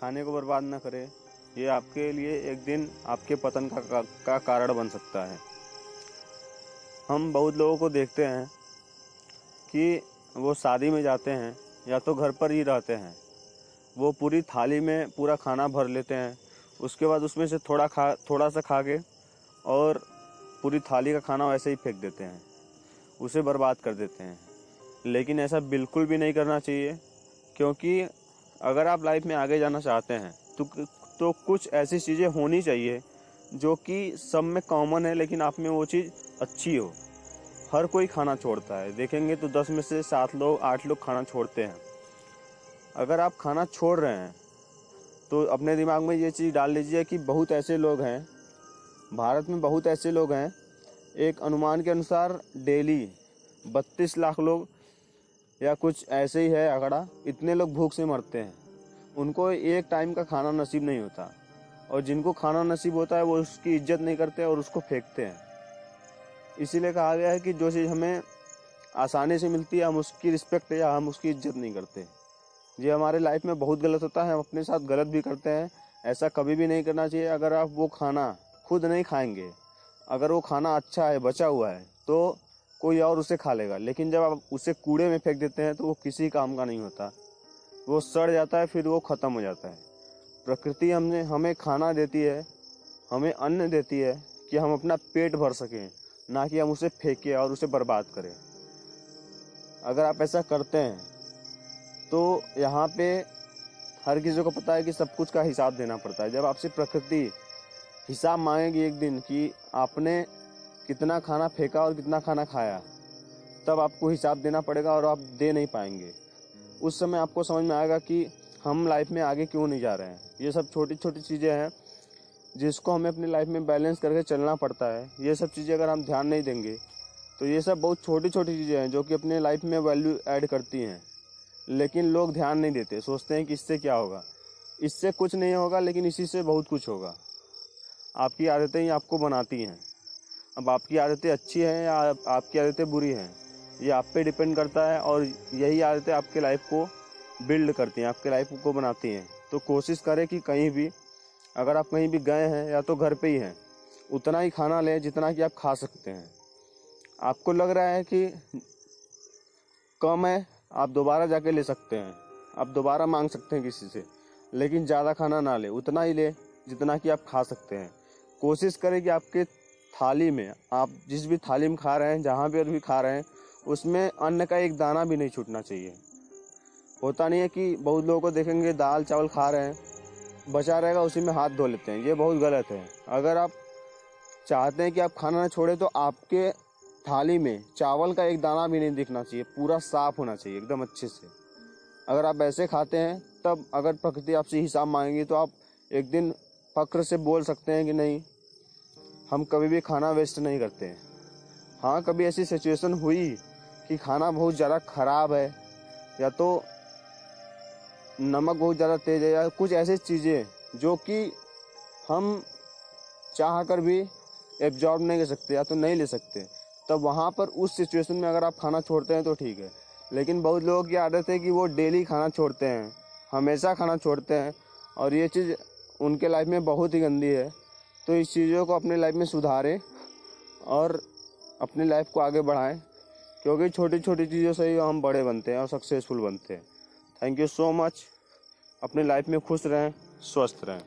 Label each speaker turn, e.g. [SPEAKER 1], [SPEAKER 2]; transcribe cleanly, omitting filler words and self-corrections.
[SPEAKER 1] खाने को बर्बाद ना करें, ये आपके लिए एक दिन आपके पतन का कारण बन सकता है। हम बहुत लोगों को देखते हैं कि वो शादी में जाते हैं या तो घर पर ही रहते हैं, वो पूरी थाली में पूरा खाना भर लेते हैं, उसके बाद उसमें से थोड़ा सा खा के और पूरी थाली का खाना वैसे ही फेंक देते हैं, उसे बर्बाद कर देते हैं। लेकिन ऐसा बिल्कुल भी नहीं करना चाहिए, क्योंकि अगर आप लाइफ में आगे जाना चाहते हैं तो कुछ ऐसी चीज़ें होनी चाहिए जो कि सब में कॉमन है, लेकिन आप में वो चीज़ अच्छी हो। हर कोई खाना छोड़ता है, देखेंगे तो 10 में से 7 लोग 8 लोग खाना छोड़ते हैं। अगर आप खाना छोड़ रहे हैं तो अपने दिमाग में ये चीज़ डाल लीजिए कि बहुत ऐसे लोग हैं, भारत में बहुत ऐसे लोग हैं, एक अनुमान के अनुसार डेली 32 लाख लोग या कुछ ऐसे ही है आंकड़ा, इतने लोग भूख से मरते हैं। उनको एक टाइम का खाना नसीब नहीं होता, और जिनको खाना नसीब होता है वो उसकी इज्जत नहीं करते और उसको फेंकते हैं। इसीलिए कहा गया है कि जो चीज़ हमें आसानी से मिलती है हम उसकी रिस्पेक्ट या हम उसकी इज्जत नहीं करते। ये हमारे लाइफ में बहुत गलत होता है, हम अपने साथ गलत भी करते हैं। ऐसा कभी भी नहीं करना चाहिए। अगर आप वो खाना खुद नहीं खाएंगे, अगर वो खाना अच्छा है, बचा हुआ है, तो कोई और उसे खा लेगा। लेकिन जब आप उसे कूड़े में फेंक देते हैं तो वो किसी काम का नहीं होता, वो सड़ जाता है, फिर वो ख़त्म हो जाता है। प्रकृति हमें खाना देती है, हमें अन्न देती है कि हम अपना पेट भर सकें, ना कि हम उसे फेंकें और उसे बर्बाद करें। अगर आप ऐसा करते हैं तो यहाँ पे हर किसी को पता है कि सब कुछ का हिसाब देना पड़ता है। जब आपसे प्रकृति हिसाब मांगेगी एक दिन कि आपने कितना खाना फेंका और कितना खाना खाया, तब आपको हिसाब देना पड़ेगा और आप दे नहीं पाएंगे। उस समय आपको समझ में आएगा कि हम लाइफ में आगे क्यों नहीं जा रहे हैं। ये सब छोटी छोटी चीज़ें हैं जिसको हमें अपनी लाइफ में बैलेंस करके चलना पड़ता है। ये सब चीज़ें अगर हम ध्यान नहीं देंगे तो ये सब बहुत छोटी छोटी चीज़ें हैं जो कि अपने लाइफ में वैल्यू ऐड करती हैं, लेकिन लोग ध्यान नहीं देते। सोचते हैं कि इससे क्या होगा, इससे कुछ नहीं होगा, लेकिन इसी से बहुत कुछ होगा। आपकी आदतें ही आपको बनाती हैं। अब आपकी आदतें अच्छी हैं या आपकी आदतें बुरी हैं, ये आप पे डिपेंड करता है, और यही आदतें आपके लाइफ को बिल्ड करती हैं, आपके लाइफ को बनाती हैं। तो कोशिश करें कि कहीं भी, अगर आप कहीं भी गए हैं या तो घर पे ही हैं, उतना ही खाना लें जितना कि आप खा सकते हैं। आपको लग रहा है कि कम है, आप दोबारा जाके ले सकते हैं, आप दोबारा मांग सकते हैं किसी से, लेकिन ज़्यादा खाना ना ले, उतना ही ले जितना कि आप खा सकते हैं। कोशिश करें कि आपके थाली में, आप जिस भी थाली में खा रहे हैं, जहाँ भी भी खा रहे हैं, उसमें अन्न का एक दाना भी नहीं छूटना चाहिए। होता नहीं है कि बहुत लोगों को देखेंगे दाल चावल खा रहे हैं, बचा रहेगा उसी में हाथ धो लेते हैं। ये बहुत गलत है। अगर आप चाहते हैं कि आप खाना ना छोड़े तो आपके थाली में चावल का एक दाना भी नहीं दिखना चाहिए, पूरा साफ होना चाहिए एकदम अच्छे से। अगर आप ऐसे खाते हैं, तब अगर प्रकृति आपसे हिसाब मांगेगी तो आप एक दिन फक्र से बोल सकते हैं कि नहीं, हम कभी भी खाना वेस्ट नहीं करते हैं। हाँ, कभी ऐसी सिचुएशन हुई कि खाना बहुत ज़्यादा ख़राब है, या तो नमक बहुत ज़्यादा तेज़ है, या कुछ ऐसी चीज़ें जो कि हम चाह कर भी एब्जॉर्ब नहीं कर सकते या तो नहीं ले सकते, तब वहाँ पर उस सिचुएशन में अगर आप खाना छोड़ते हैं तो ठीक है। लेकिन बहुत लोगों की आदत है कि वो डेली खाना छोड़ते हैं, हमेशा खाना छोड़ते हैं, और ये चीज़ उनके लाइफ में बहुत ही गंदी है। तो इस चीज़ों को अपने लाइफ में सुधारें और अपनी लाइफ को आगे बढ़ाएं, क्योंकि छोटी छोटी चीज़ों से ही हम बड़े बनते हैं और सक्सेसफुल बनते हैं। Thank you so much. अपनी लाइफ में खुश रहें, स्वस्थ रहें।